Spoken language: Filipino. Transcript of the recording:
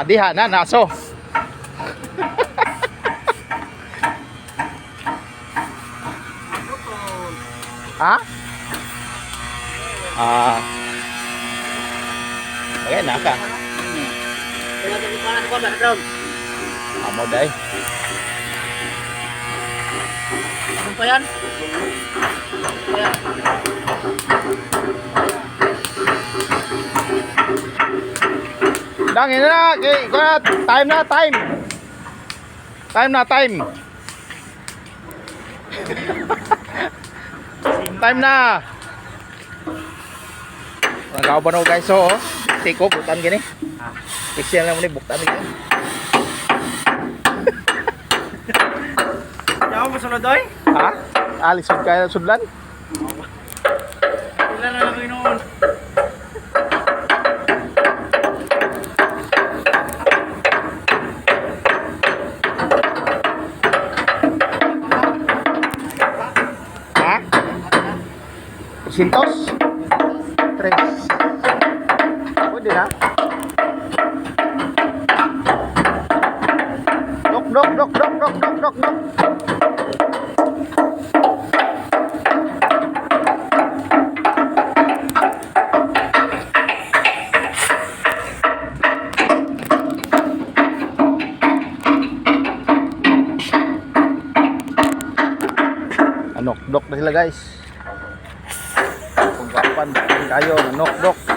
Diha na naso. Ha? Okay na ka. Amo day. Ano pa yan? Dangin na, time na, time. Time na, time. Time na. Nagaw ba no guys, so tiko butan gini. Pixel lang ni buktan gini. Yaw mo sunod oy? Ha? Alisod kaya sudlan? Ilan na lang noon. Ha? Sintos? Tres. Pwede na? Dok. Nok na sila guys. Kung kapan kayo, nok.